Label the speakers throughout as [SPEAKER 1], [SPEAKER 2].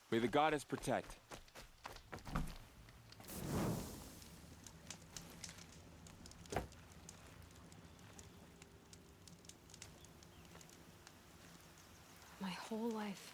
[SPEAKER 1] May the goddess protect.
[SPEAKER 2] My whole life.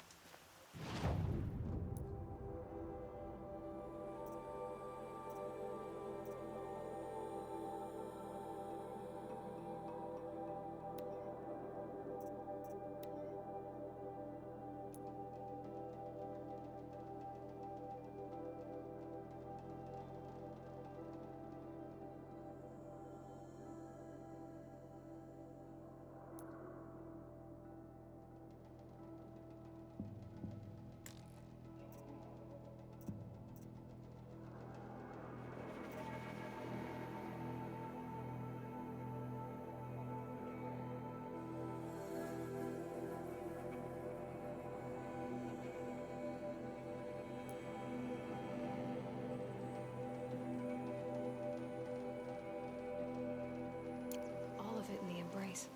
[SPEAKER 2] All of it in the embrace.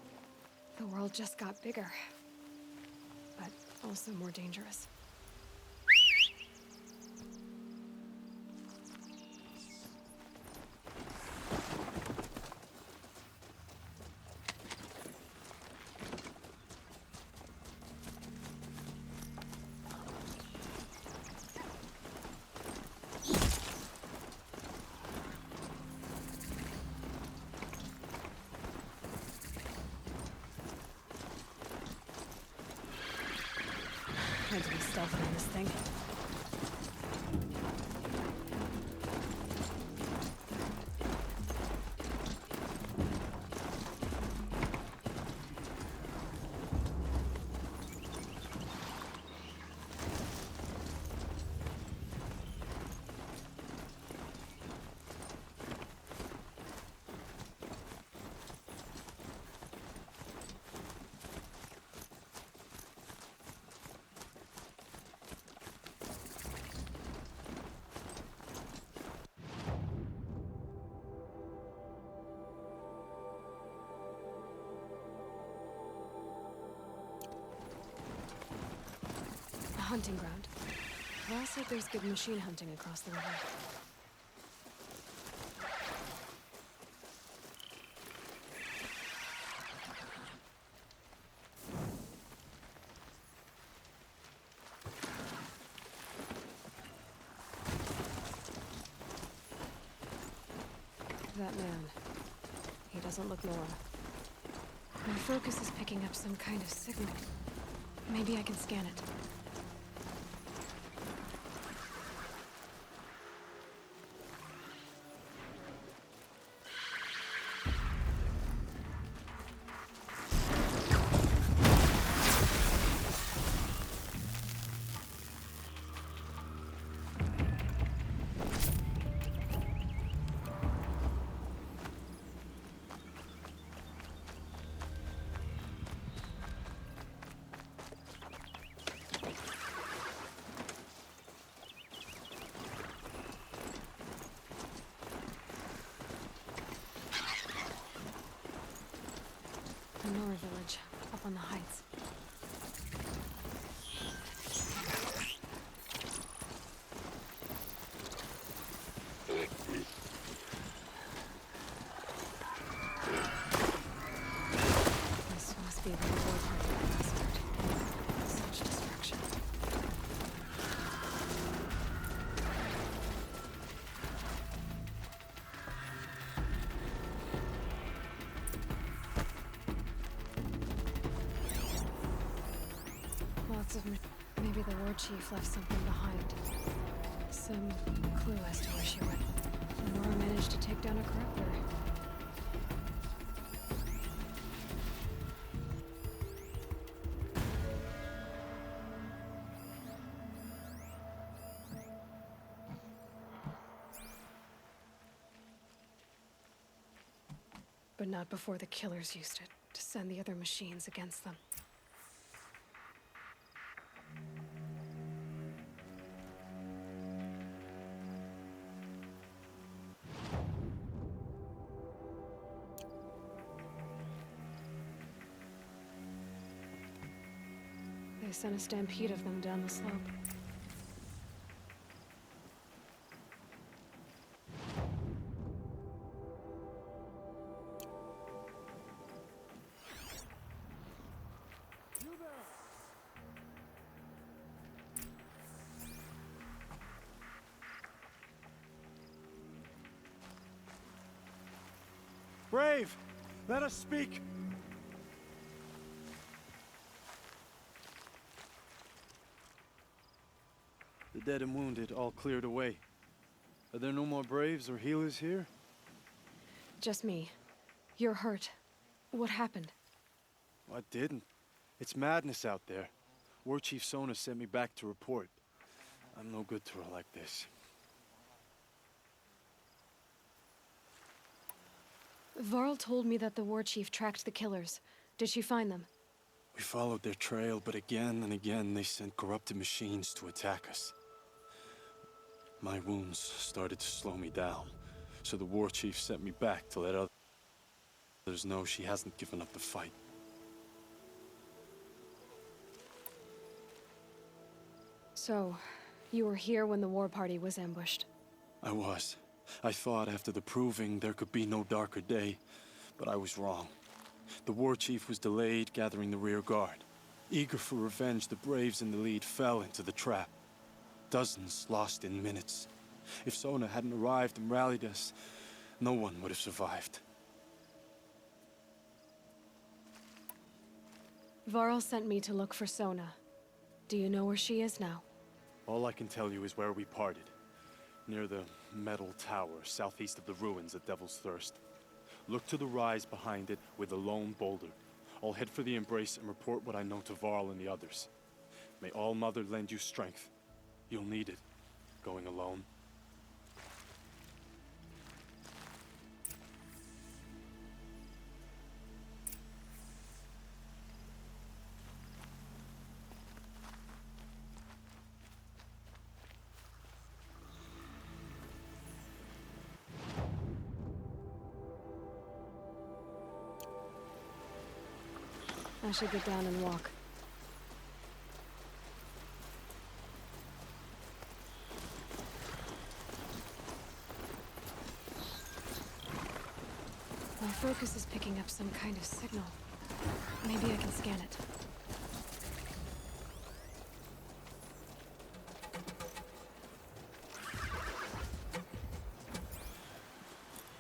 [SPEAKER 2] The world just got bigger, but also more dangerous. Time to be stealthy on this thing. A hunting ground. Val said there's good machine hunting across the river. That man. He doesn't look Nora. My focus is picking up some kind of signal. Maybe I can scan it. The Nora village, up on the heights. This must be the reward for the Remastered. Such destruction. Maybe the war chief left something behind. Some clue as to where she went. Nora managed to take down a corruptor. But not before the killers used it to send the other machines against them. They sent a stampede of them down the slope.
[SPEAKER 1] Brave! Let us speak! The dead and wounded all cleared away. Are there no more Braves or healers here?
[SPEAKER 2] Just me. You're hurt. What happened?
[SPEAKER 1] I didn't. It's madness out there. War Chief Sona sent me back to report. I'm no good to her like this.
[SPEAKER 2] Varl told me that the war chief tracked the killers. Did she find them?
[SPEAKER 1] We followed their trail, but again and again they sent corrupted machines to attack us. My wounds started to slow me down, so the war chief sent me back to let others know she hasn't given up the fight.
[SPEAKER 2] So, you were here when the war party was ambushed?
[SPEAKER 1] I was. I thought after the proving there could be no darker day, but I was wrong. The war chief was delayed gathering the rear guard. Eager for revenge, the Braves in the lead fell into the trap. Dozens lost in minutes. If Sona hadn't arrived and rallied us, no one would have survived.
[SPEAKER 2] Varl sent me to look for Sona. Do you know where she is now?
[SPEAKER 1] All I can tell you is where we parted. Near the metal tower, southeast of the ruins at Devil's Thirst. Look to the rise behind it with a lone boulder. I'll head for the embrace and report what I know to Varl and the others. May All Mother lend you strength. You'll need it, going alone.
[SPEAKER 2] I should get down and walk. My focus is picking up some kind of signal. Maybe I can scan it.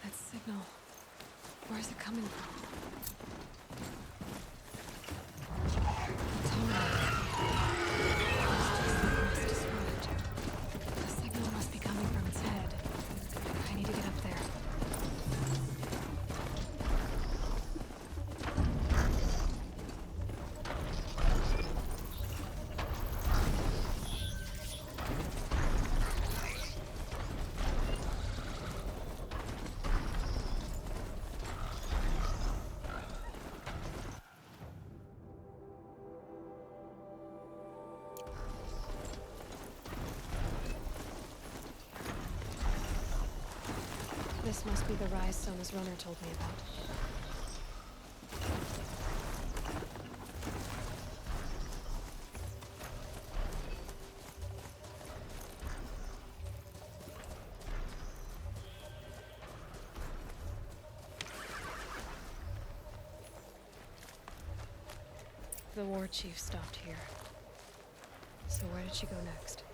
[SPEAKER 2] That signal. Where's it coming from? This must be the rise Sona's runner told me about. The war chief stopped here. So where did she go next?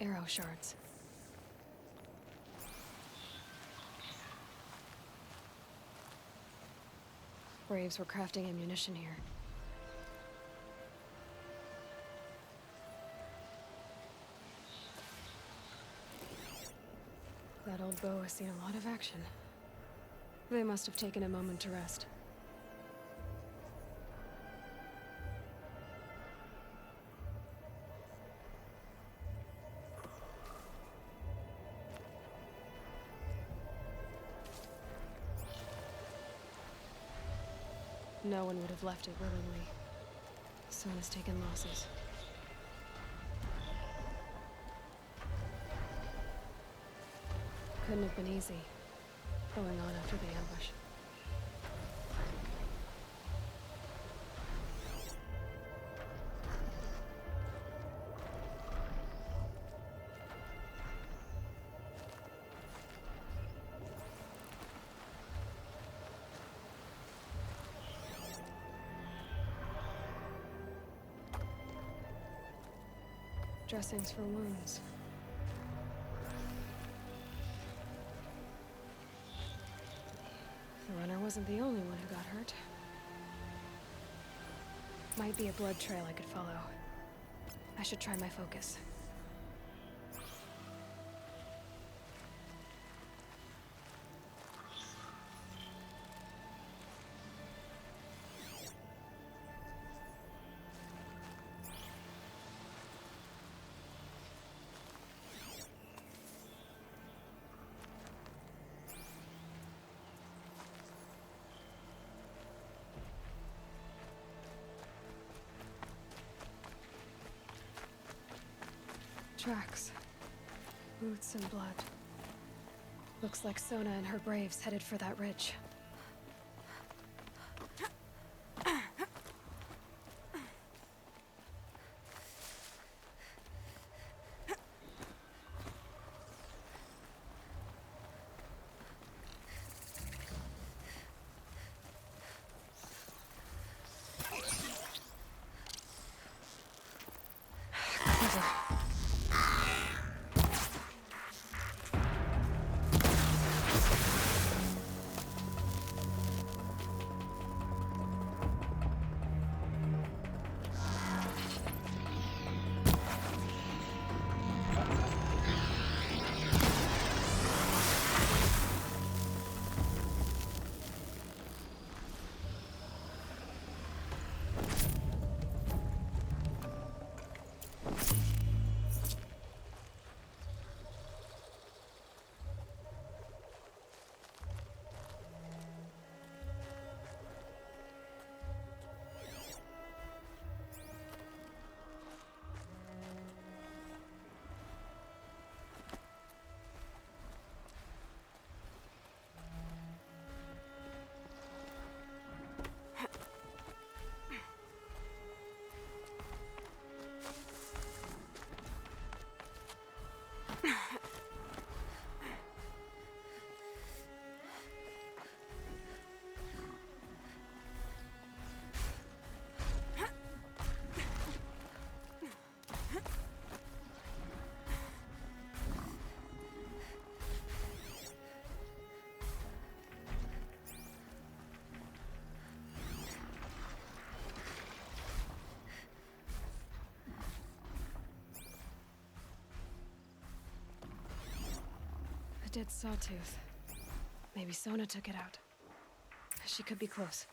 [SPEAKER 2] Arrow shards. Braves were crafting ammunition here. That old bow has seen a lot of action. They must have taken a moment to rest. No one would have left it willingly. Sona's taken losses. Couldn't have been easy, going on after the ambush. Dressings for wounds. The runner wasn't the only one who got hurt. Might be a blood trail I could follow. I should try my focus. Tracks. Boots and blood. Looks like Sona and her braves headed for that ridge. Dead sawtooth. Maybe Sona took it out. She could be close.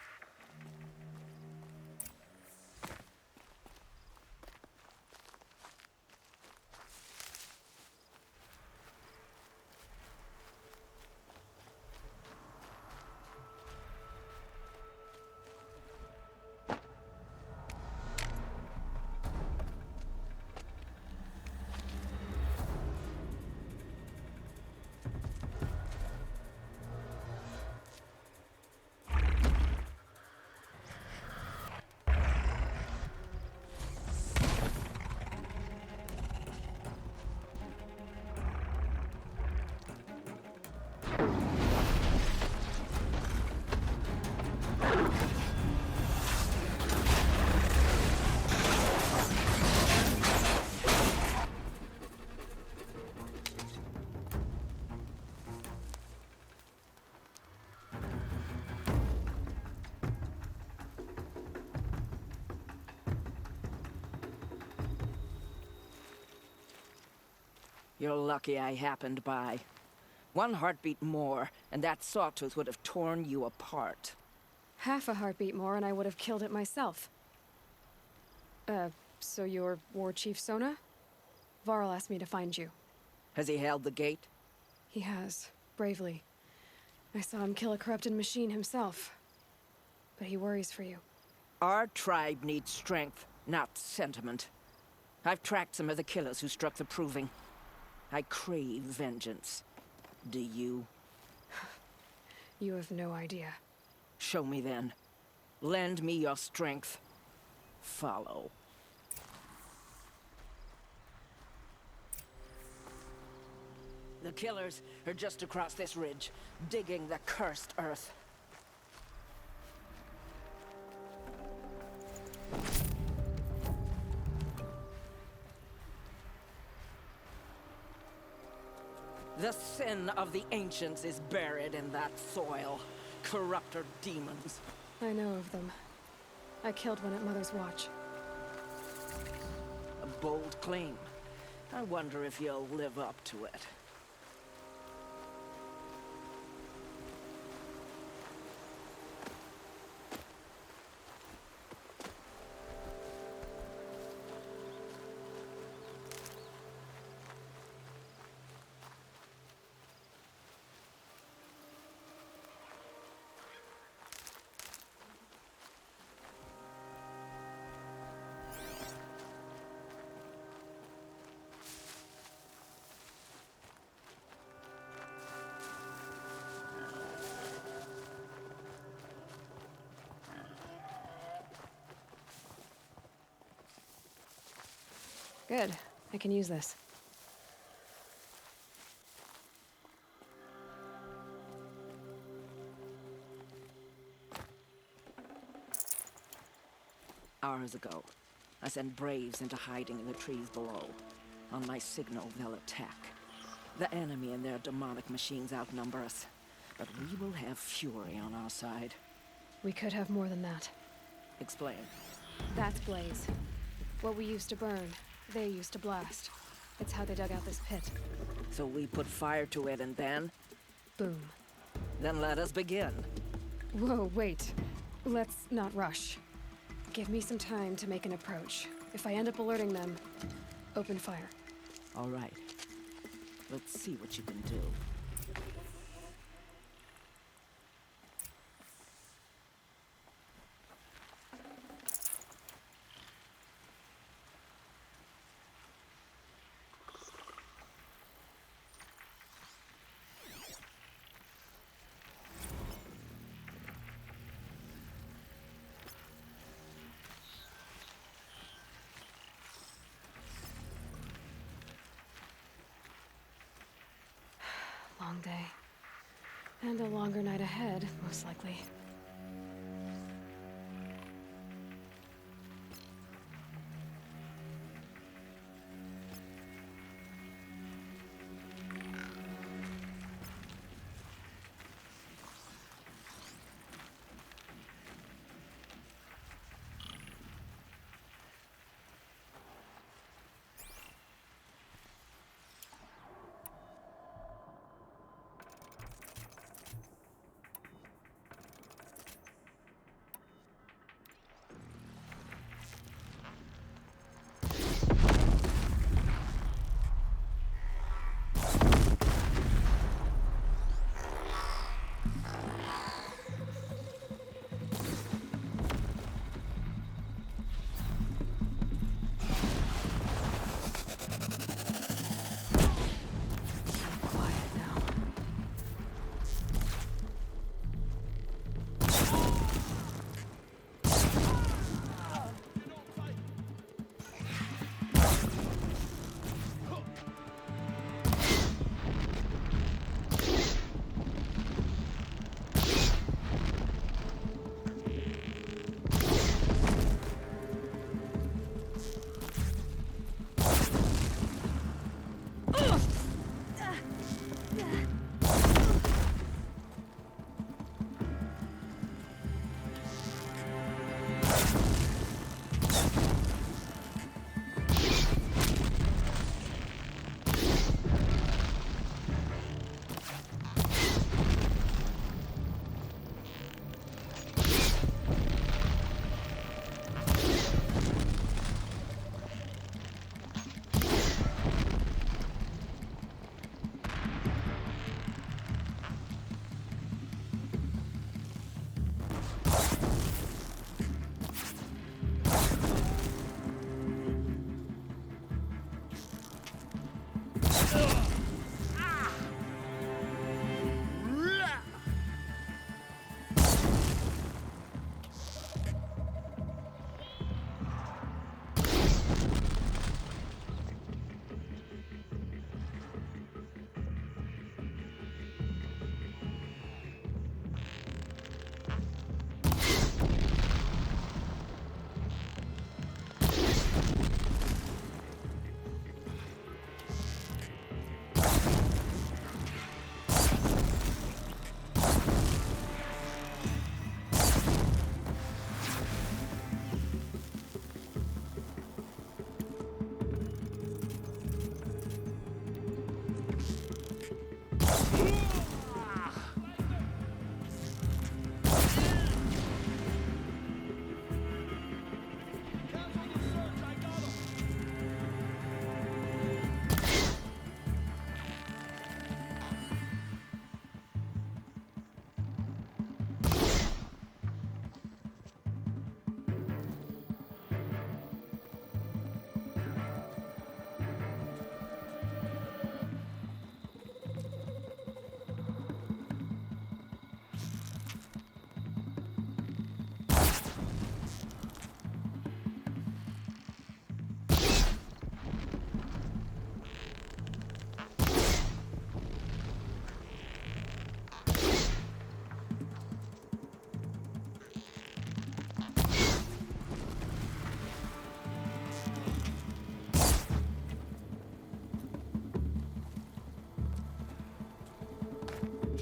[SPEAKER 3] You're lucky I happened by. One heartbeat more, and that sawtooth would have torn you apart.
[SPEAKER 2] Half a heartbeat more and I would have killed it myself. So you're War Chief Sona? Varl asked me to find you.
[SPEAKER 3] Has he held the gate?
[SPEAKER 2] He has, bravely. I saw him kill a corrupted machine himself. but he worries for you.
[SPEAKER 3] Our tribe needs strength, not sentiment. I've tracked some of the killers who struck the Proving. I crave vengeance. Do you?
[SPEAKER 2] You have no idea.
[SPEAKER 3] Show me then. Lend me your strength. Follow. The killers are just across this ridge, digging the cursed earth. The sin of the ancients is buried in that soil. Corrupter demons.
[SPEAKER 2] I know of them. I killed one at Mother's Watch.
[SPEAKER 3] A bold claim. I wonder if you'll live up to it.
[SPEAKER 2] Good. I can use this.
[SPEAKER 3] Hours ago, I sent Braves into hiding in the trees below. On my signal, they'll attack. The enemy and their demonic machines outnumber us, but we will have fury on our side.
[SPEAKER 2] We could have more than that.
[SPEAKER 3] Explain.
[SPEAKER 2] That's Blaze. What we used to burn, they used to blast. It's how they dug out this pit.
[SPEAKER 3] So we put fire to it and then?
[SPEAKER 2] Boom.
[SPEAKER 3] Then let us begin.
[SPEAKER 2] Whoa, wait. Let's not rush. Give me some time to make an approach. If I end up alerting them, open fire.
[SPEAKER 3] All right. Let's see what you can do.
[SPEAKER 2] Long day. And a longer night ahead, most likely.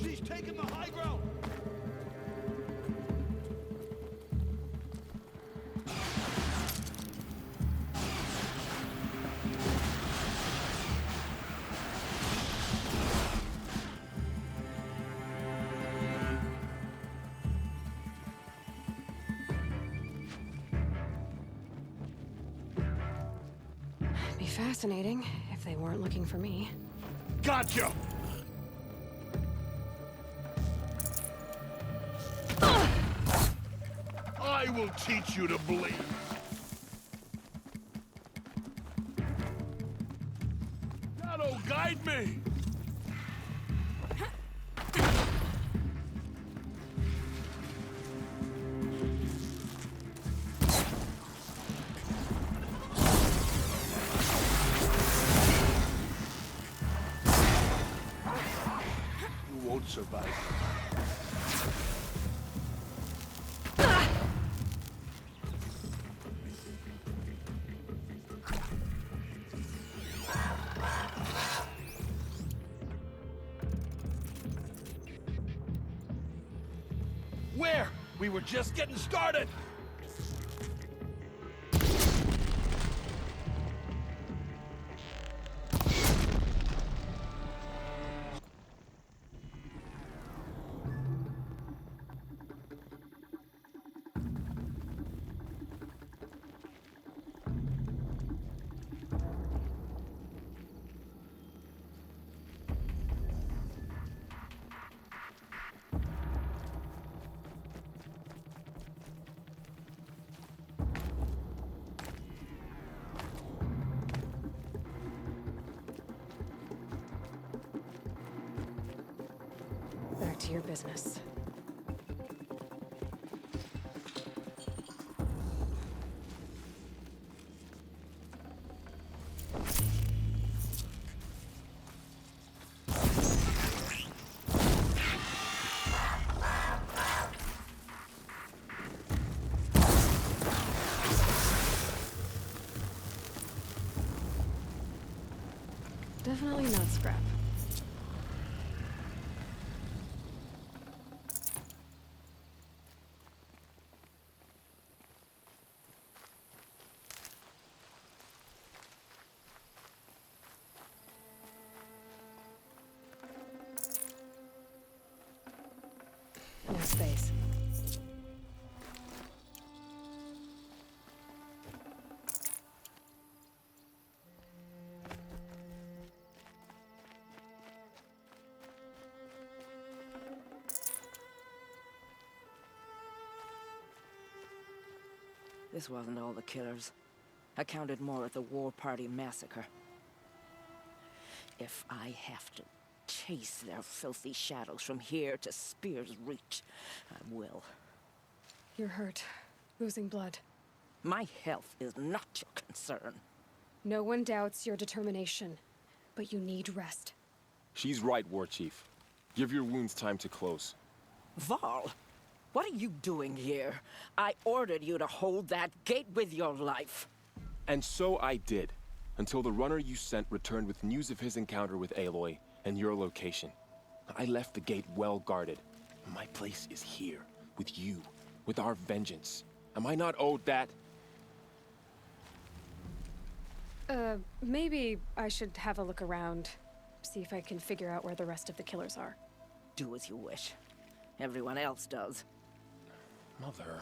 [SPEAKER 4] She's taking the high ground!
[SPEAKER 2] Be fascinating if they weren't looking for me.
[SPEAKER 4] Gotcha! I will teach you to bleed. That'll guide me! You won't survive. Where? We were just getting started!
[SPEAKER 2] Back to your business. Definitely not scrap. No space.
[SPEAKER 3] This wasn't all the killers. I counted more at the War Party massacre. If I have to chase their filthy shadows from here to Spear's Reach, I will.
[SPEAKER 2] You're hurt. Losing blood.
[SPEAKER 3] My health is not your concern.
[SPEAKER 2] No one doubts your determination, but you need rest.
[SPEAKER 5] She's right, War Chief. Give your wounds time to close.
[SPEAKER 3] Val, what are you doing here? I ordered you to hold that gate with your life.
[SPEAKER 5] And so I did, until the runner you sent returned with news of his encounter with Aloy and your location. I left the gate well guarded. My place is here, with you, with our vengeance. Am I not owed that?
[SPEAKER 2] Maybe I should have a look around. See if I can figure out where the rest of the killers are.
[SPEAKER 3] Do as you wish. Everyone else does.
[SPEAKER 5] Mother.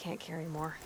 [SPEAKER 2] Can't carry more.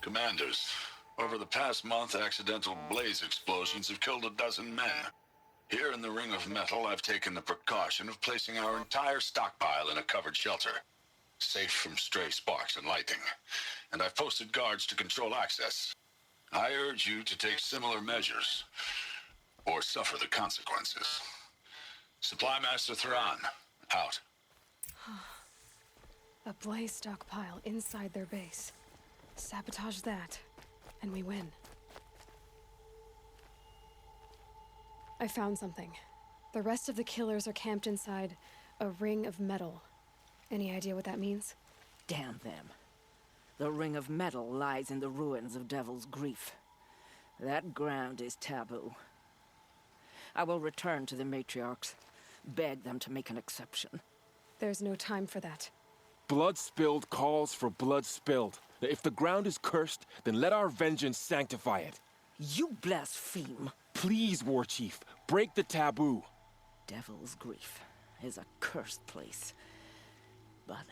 [SPEAKER 6] Commanders, over the past month, accidental blaze explosions have killed a dozen men. Here in the Ring of Metal, I've taken the precaution of placing our entire stockpile in a covered shelter, safe from stray sparks and lightning. And I've posted guards to control access. I urge you to take similar measures, or suffer the consequences. Supply Master Thran, out.
[SPEAKER 2] A blaze stockpile inside their base. Sabotage that, and we win. I found something. The rest of the killers are camped inside a ring of metal. Any idea what that means?
[SPEAKER 3] Damn them. The Ring of Metal lies in the ruins of Devil's Grief. That ground is taboo. I will return to the matriarchs, beg them to make an exception.
[SPEAKER 2] There's no time for that.
[SPEAKER 5] Blood spilled calls for blood spilled. If the ground is cursed, then let our vengeance sanctify it.
[SPEAKER 3] You blaspheme.
[SPEAKER 5] Please, War Chief, break the taboo.
[SPEAKER 3] Devil's Grief is a cursed place. But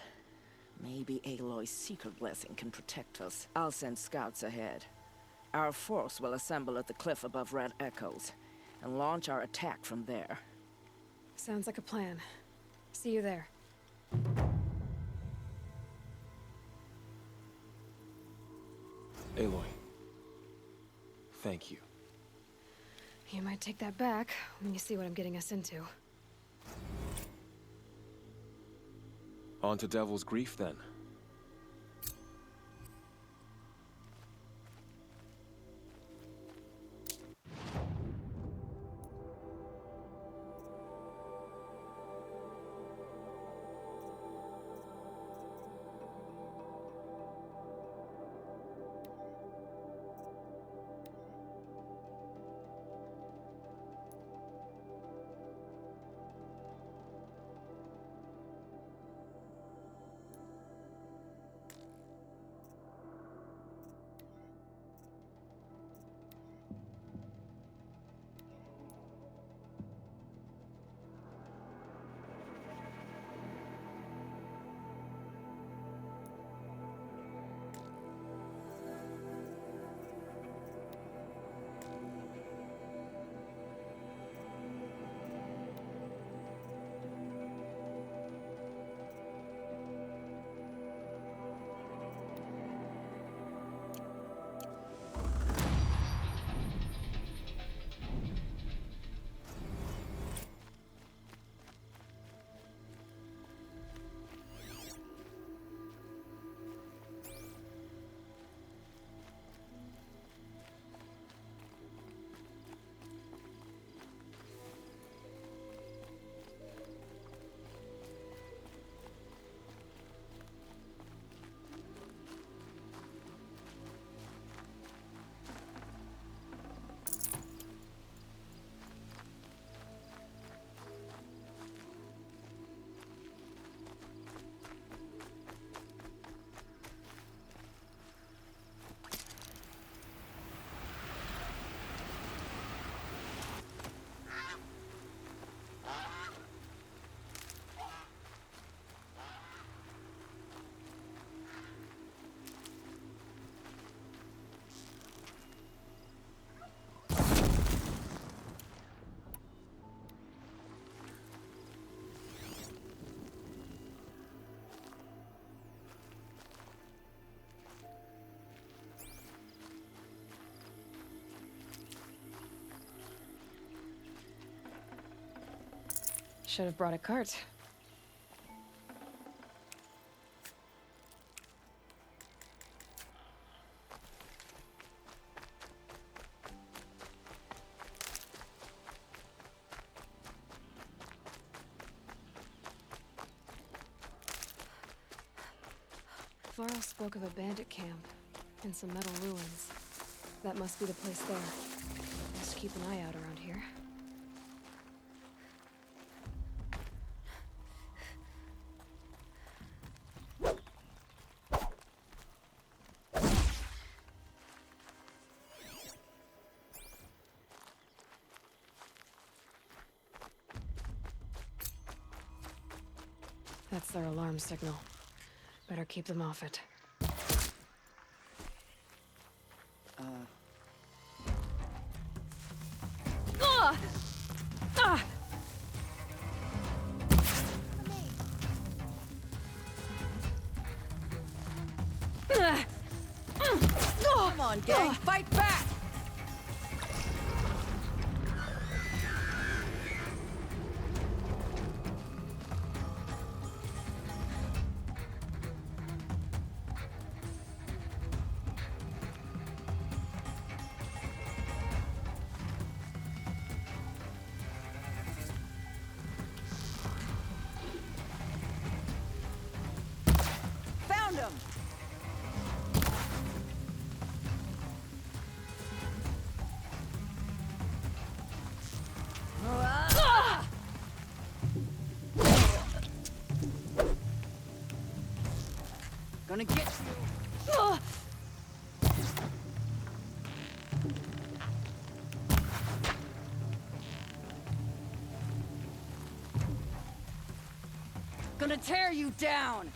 [SPEAKER 3] maybe Aloy's secret blessing can protect us. I'll send scouts ahead. Our force will assemble at the cliff above Red Echoes and launch our attack from there.
[SPEAKER 2] Sounds like a plan. See you there.
[SPEAKER 5] Aloy, thank you.
[SPEAKER 2] You might take that back when you see what I'm getting us into.
[SPEAKER 5] On to Devil's Grief, then.
[SPEAKER 2] Should have brought a cart. Varl spoke of a bandit camp and some metal ruins. That must be the place there. Best keep an eye out around here. That's their alarm signal. Better keep them off it.
[SPEAKER 3] on, gang! Fight back! Found him! Gonna get you! Gonna tear you down!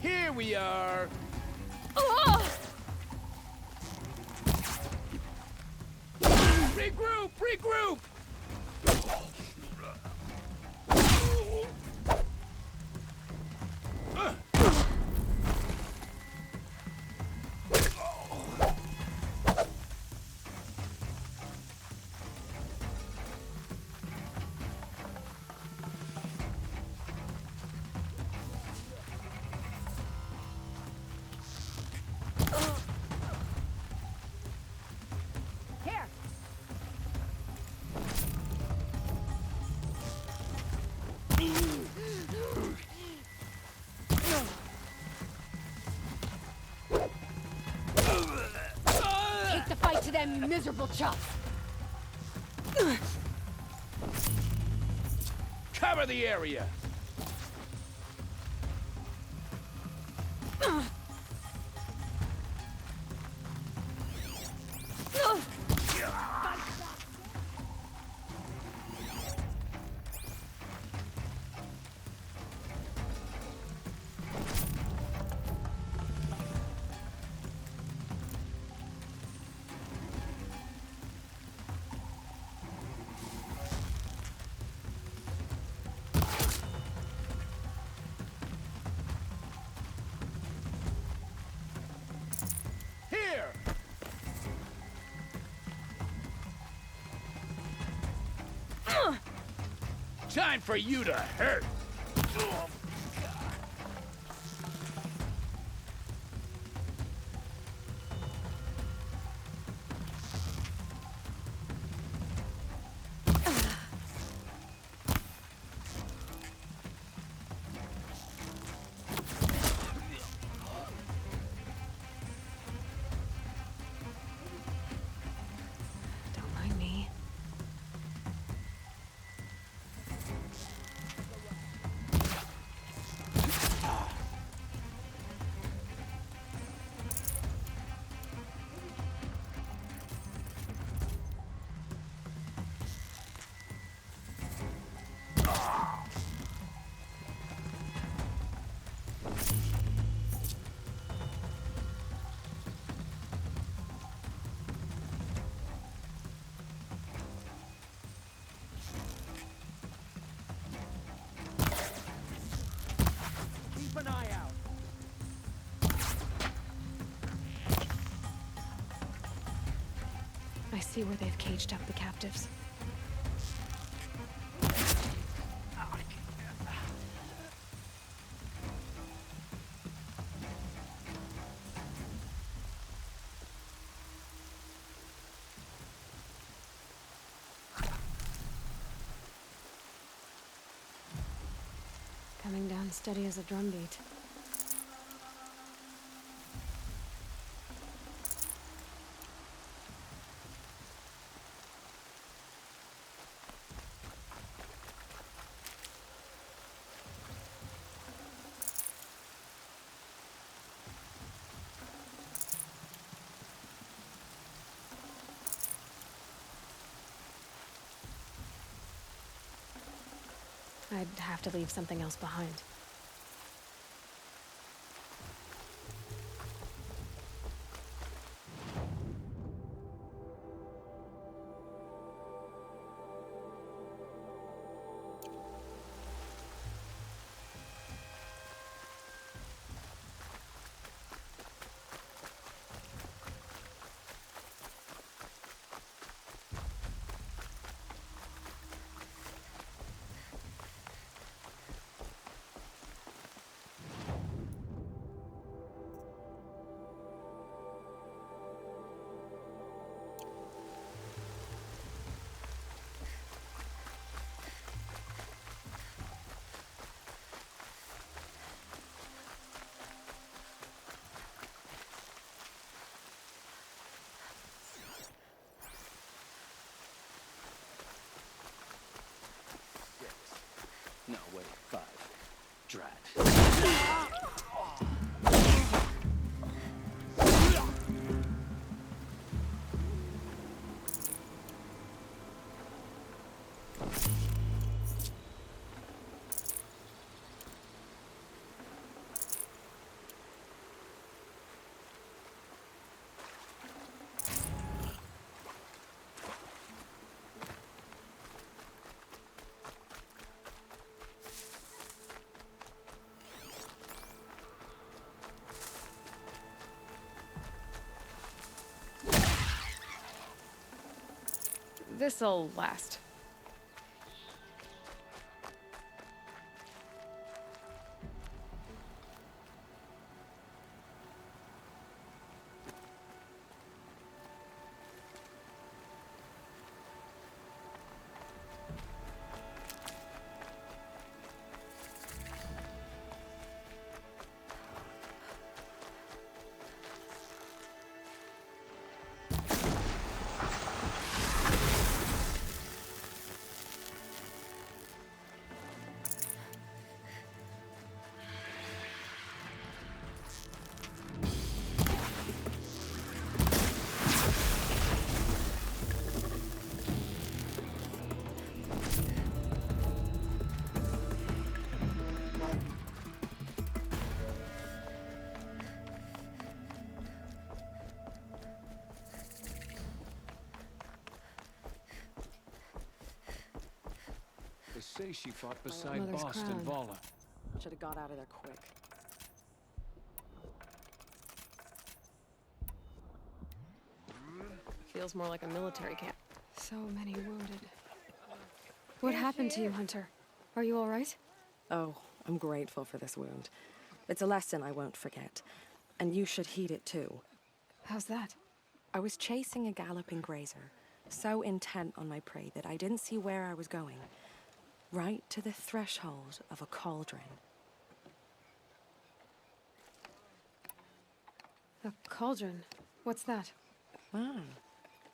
[SPEAKER 4] Here we are! Regroup! Regroup!
[SPEAKER 3] Here!
[SPEAKER 2] Take the fight to them, you miserable chump!
[SPEAKER 4] Cover the area! Here! Time for you to hurt!
[SPEAKER 2] Don't mind me.
[SPEAKER 4] Keep an eye out!
[SPEAKER 2] I see where they've caged up the captives. Coming down steady as a drumbeat. I'd have to leave something else behind. This'll last.
[SPEAKER 7] They say she fought beside
[SPEAKER 2] Mother's
[SPEAKER 7] Bost
[SPEAKER 2] crown.
[SPEAKER 7] and Vala.
[SPEAKER 3] Should have got out of there quick.
[SPEAKER 2] Feels more like a military camp. So many wounded. What happened to you, Hunter? Are you all right?
[SPEAKER 3] Oh, I'm grateful for this wound. It's a lesson I won't forget. And you should heed it too.
[SPEAKER 2] How's that?
[SPEAKER 3] I was chasing a galloping grazer, so intent on my prey that I didn't see where I was going. Right to the threshold of a cauldron.
[SPEAKER 2] A cauldron? What's that?
[SPEAKER 3] Ah,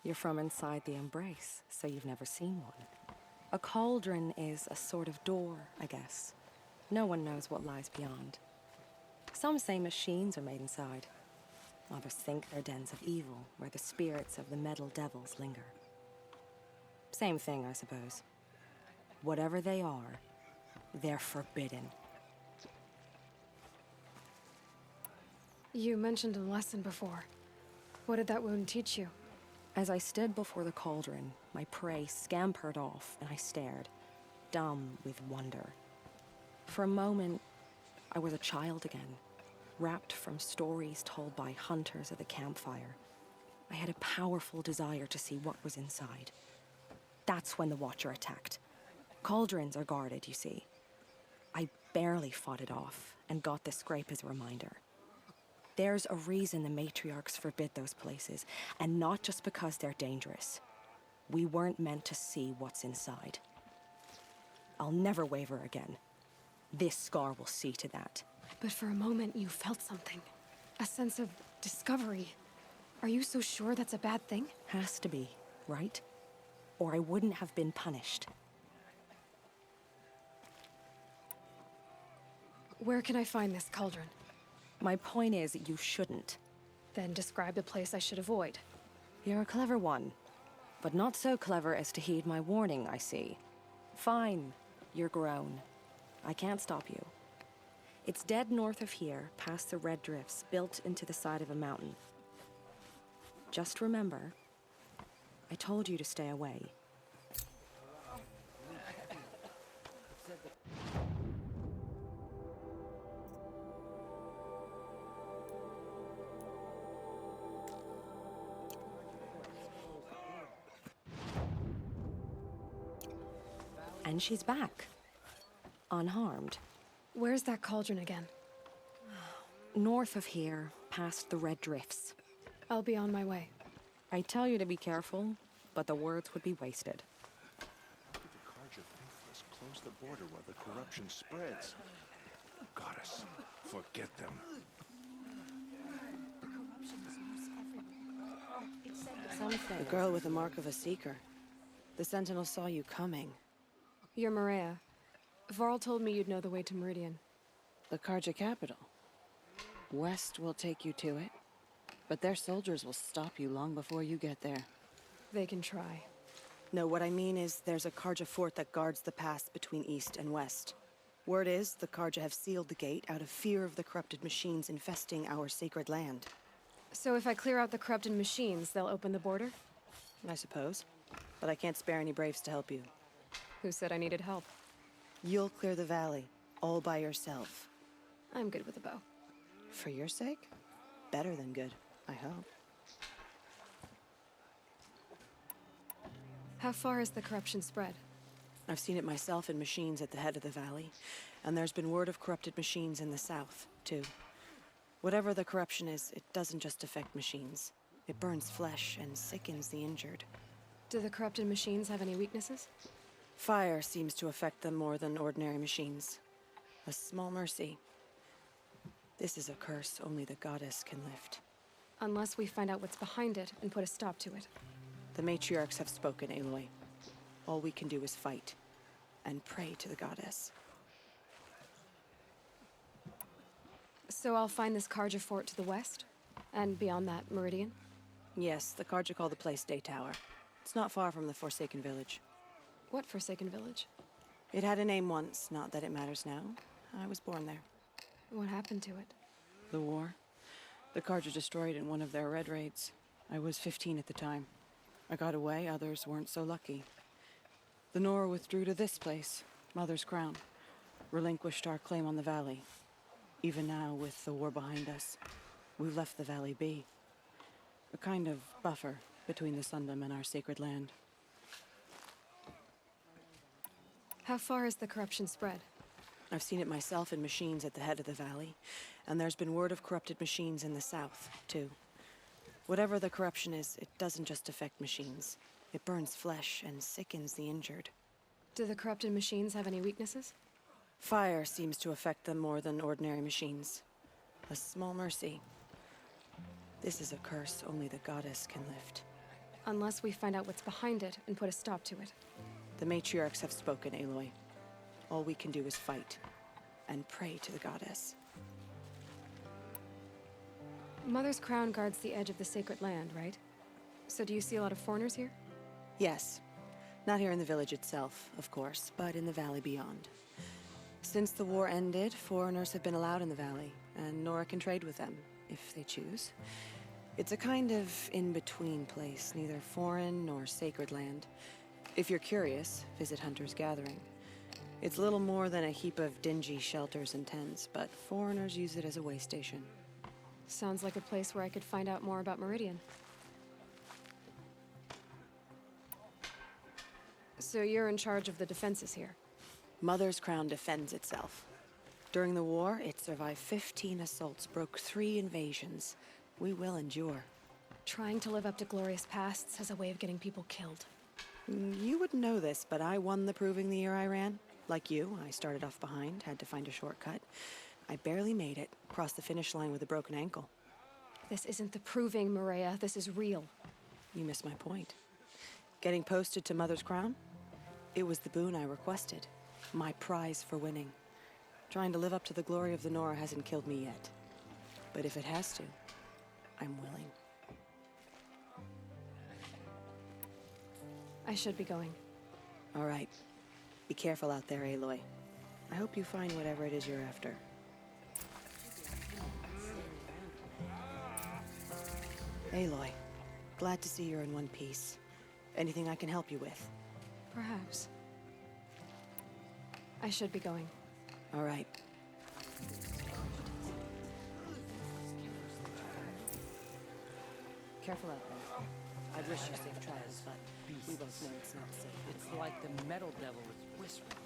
[SPEAKER 3] you're from inside the Embrace, so you've never seen one. A cauldron is a sort of door, I guess. No one knows what lies beyond. Some say machines are made inside. Others think they're dens of evil, where the spirits of the metal devils linger. Same thing, I suppose. Whatever they are, they're forbidden.
[SPEAKER 2] You mentioned a lesson before. What did that wound teach you?
[SPEAKER 3] As I stood before the cauldron, my prey scampered off, and I stared, dumb with wonder. For a moment, I was a child again, wrapped from stories told by hunters at the campfire. I had a powerful desire to see what was inside. That's when the Watcher attacked. Cauldrons are guarded, you see. I barely fought it off, and got this scrape as a reminder. There's a reason the matriarchs forbid those places, and not just because they're dangerous. We weren't meant to see what's inside. I'll never waver again. This scar will see to that.
[SPEAKER 2] But for a moment, you felt something. A sense of discovery. Are you so sure that's a bad thing?
[SPEAKER 3] Has to be, right? Or I wouldn't have been punished.
[SPEAKER 2] Where can I find this cauldron?
[SPEAKER 3] My point is, you shouldn't.
[SPEAKER 2] Then describe the place I should avoid.
[SPEAKER 3] You're a clever one, but not so clever as to heed my warning, I see. Fine, you're grown. I can't stop you. It's dead north of here, past the red drifts, built into the side of a mountain. Just remember, I told you to stay away. And she's back. Unharmed.
[SPEAKER 2] Where's that cauldron again?
[SPEAKER 3] North of here, past the red drifts.
[SPEAKER 2] I'll be on my way.
[SPEAKER 3] I tell you to be careful, but the words would be wasted.
[SPEAKER 4] The Carja faithless close the border while the corruption spreads. Goddess, forget them.
[SPEAKER 8] The girl with the mark of a seeker. The Sentinel saw you coming.
[SPEAKER 2] You're Maria. Varl told me you'd know the way to Meridian.
[SPEAKER 8] The Carja capital. West will take you to it, but their soldiers will stop you long before you get there.
[SPEAKER 2] They can try.
[SPEAKER 8] No, what I mean is there's a Carja fort that guards the pass between east and west. Word is the Carja have sealed the gate out of fear of the corrupted machines infesting our sacred land.
[SPEAKER 2] So if I clear out the corrupted machines, they'll open the border?
[SPEAKER 8] I suppose. But I can't spare any braves to help you.
[SPEAKER 2] Who said I needed help?
[SPEAKER 8] You'll clear the valley, all by yourself.
[SPEAKER 2] I'm good with a bow.
[SPEAKER 8] For your sake? Better than good, I hope.
[SPEAKER 2] How far has the corruption spread?
[SPEAKER 8] I've seen it myself in machines at the head of the valley, and there's been word of corrupted machines in the south, too. Whatever the corruption is, it doesn't just affect machines. It burns flesh and sickens the injured.
[SPEAKER 2] Do the corrupted machines have any weaknesses?
[SPEAKER 8] Fire seems to affect them more than ordinary machines. A small mercy. This is a curse only the goddess can lift.
[SPEAKER 2] Unless we find out what's behind it and put a stop to it.
[SPEAKER 8] The matriarchs have spoken, Aloy. All we can do is fight, and pray to the goddess.
[SPEAKER 2] So I'll find this Karja fort to the west? And beyond that, Meridian?
[SPEAKER 8] Yes, the Karja call the place Day Tower. It's not far from the Forsaken Village.
[SPEAKER 2] What Forsaken Village?
[SPEAKER 8] It had a name once, not that it matters now. I was born there.
[SPEAKER 2] What happened to it?
[SPEAKER 8] The war. The Karja destroyed in one of their red raids. I was 15 at the time. I got away, others weren't so lucky. The Nora withdrew to this place, Mother's Crown. Relinquished our claim on the valley. Even now, with the war behind us, we've left the valley be. A kind of buffer between the Sundom and our sacred land.
[SPEAKER 2] How far has the corruption spread?
[SPEAKER 8] I've seen it myself in machines at the head of the valley, and there's been word of corrupted machines in the south, too. Whatever the corruption is, it doesn't just affect machines. It burns flesh and sickens the injured.
[SPEAKER 2] Do the corrupted machines have any weaknesses?
[SPEAKER 8] Fire seems to affect them more than ordinary machines. A small mercy. This is a curse only the goddess can lift.
[SPEAKER 2] Unless we find out what's behind it and put a stop to it.
[SPEAKER 8] The matriarchs have spoken, Aloy. All we can do is fight, and pray to the goddess.
[SPEAKER 2] Mother's Crown guards the edge of the sacred land, right? So do you see a lot of foreigners here?
[SPEAKER 8] Yes. Not here in the village itself, of course, but in the valley beyond. Since the war ended, foreigners have been allowed in the valley, and Nora can trade with them, if they choose. It's a kind of in-between place, neither foreign nor sacred land. If you're curious, visit Hunter's Gathering. It's little more than a heap of dingy shelters and tents, but foreigners use it as a way station.
[SPEAKER 2] Sounds like a place where I could find out more about Meridian. So you're in charge of the defenses here?
[SPEAKER 8] Mother's Crown defends itself. During the war, it survived 15 assaults, broke 3 invasions. We will endure.
[SPEAKER 2] Trying to live up to glorious pasts has a way of getting people killed.
[SPEAKER 8] You wouldn't know this, but I won the proving the year I ran. Like you, I started off behind, had to find a shortcut. I barely made it, crossed the finish line with a broken ankle.
[SPEAKER 2] This isn't the proving, Maria. This is real.
[SPEAKER 8] You missed my point. Getting posted to Mother's Crown? It was the boon I requested. My prize for winning. Trying to live up to the glory of the Nora hasn't killed me yet. But if it has to, I'm willing.
[SPEAKER 2] I should be going.
[SPEAKER 8] All right. Be careful out there, Aloy. I hope you find whatever it is you're after. Aloy, glad to see you're in one piece. Anything I can help you with?
[SPEAKER 2] Perhaps. I should be going.
[SPEAKER 8] All right. Careful out there. I wish you safe travels, but we both know it's not safe.
[SPEAKER 9] It's like the metal devil is whispering,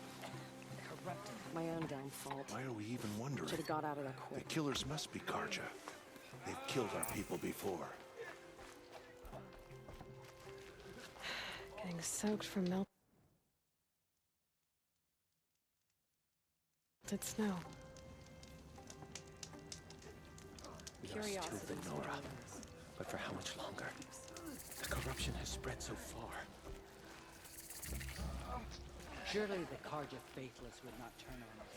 [SPEAKER 9] corrupting.
[SPEAKER 8] My own downfall.
[SPEAKER 4] Why are we even wondering?
[SPEAKER 8] Should have got out of there
[SPEAKER 4] The
[SPEAKER 8] quick.
[SPEAKER 4] killers must be Karja. They've killed our people before.
[SPEAKER 2] Getting soaked from melted snow.
[SPEAKER 5] We are still the Nora, but for how much longer? The corruption has spread so far.
[SPEAKER 9] Surely the Karja faithless would not turn on us.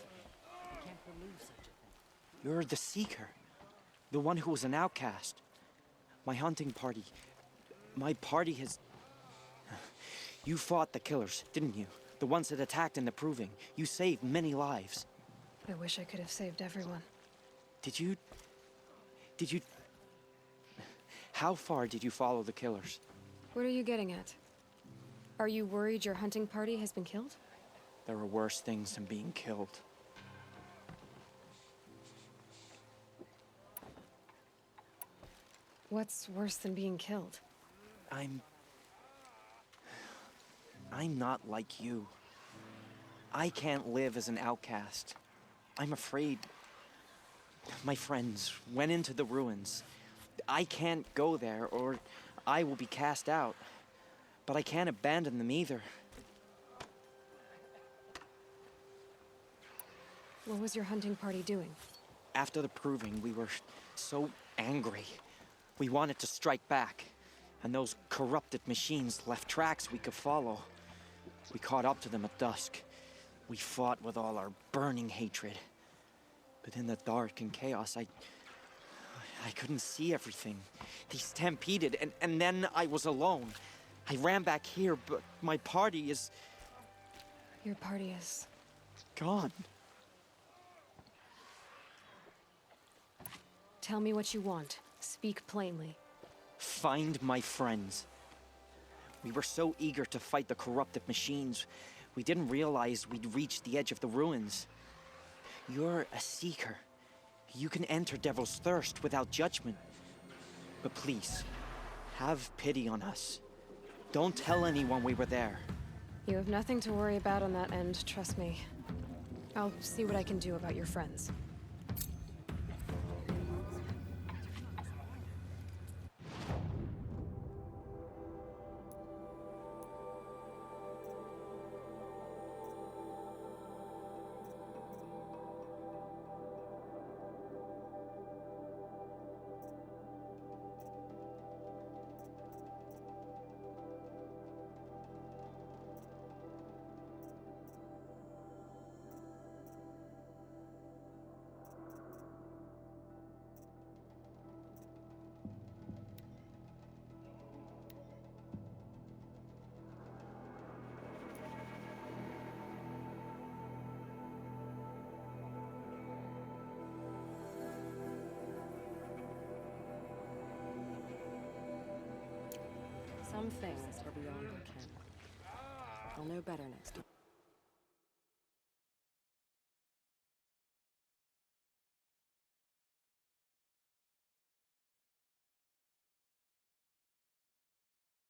[SPEAKER 9] I can't believe such a thing.
[SPEAKER 10] You're the Seeker. The one who was an outcast. My hunting party. My party has... You fought the killers, didn't you? The ones that attacked in the Proving. You saved many lives.
[SPEAKER 2] I wish I could have saved everyone.
[SPEAKER 10] Did you... How far did you follow the killers?
[SPEAKER 2] What are you getting at? Are you worried your hunting party has been killed?
[SPEAKER 10] There are worse things than being killed.
[SPEAKER 2] What's worse than being killed?
[SPEAKER 10] I'm not like you. I can't live as an outcast. I'm afraid. My friends went into the ruins. I can't go there, or I will be cast out. But I can't abandon them either.
[SPEAKER 2] What was your hunting party doing?
[SPEAKER 10] After the proving, we were so angry. We wanted to strike back. And those corrupted machines left tracks we could follow. We caught up to them at dusk. We fought with all our burning hatred. But in the dark and chaos, I couldn't see everything. They stampeded, and then I was alone. I ran back here, but my party is...
[SPEAKER 2] Your party is...
[SPEAKER 10] gone.
[SPEAKER 2] Tell me what you want. Speak plainly.
[SPEAKER 10] Find my friends. We were so eager to fight the corrupted machines, we didn't realize we'd reached the edge of the ruins. You're a seeker. You can enter Devil's Thirst without judgment. But please, have pity on us. Don't tell anyone we were there.
[SPEAKER 2] You have nothing to worry about on that end, trust me. I'll see what I can do about your friends.
[SPEAKER 8] Some things are beyond our ken. I'll know better next time.